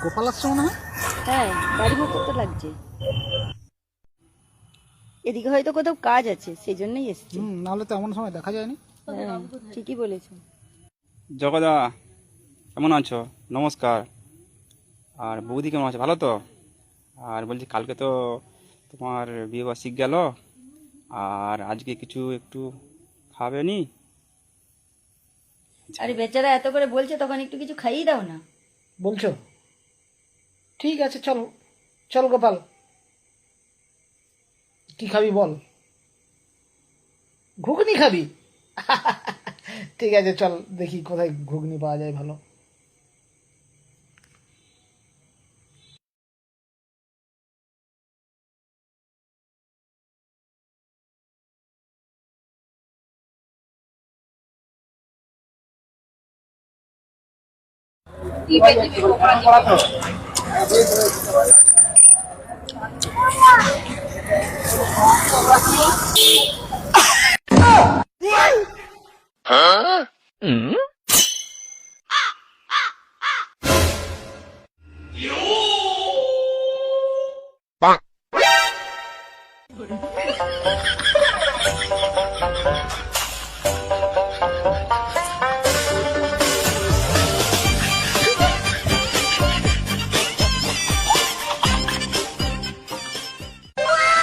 গোপাল আসছে মনে হয়। হ্যাঁ, গাড়ি মতো তো লাগছে। এদিকে হয়তো কোথাও কাজ আছে, সেই জন্যই এসছে। নাহলে তো এমন সময় দেখা যায়নি। হ্যাঁ, ঠিকই বলেছো। জগদা, কেমন আছো? নমস্কার। আর বৌদি কেমন আছে? ভালো তো? আর বলছি কালকে তো তোমার বিয়ে বার্ষিক গেল, আর আজকে কিছু একটু খাবে নি? আরে বেচারা এত করে বলছে, তখন একটু কিছু খাইয়ে দাও না। বলছো? ঠিক আছে, চল চল গোপাল, কি খাবি বল? ঘুগনি খাবি? ঠিক আছে, চল দেখি কোথায় ঘুগনি পাওয়া যায় ভালো।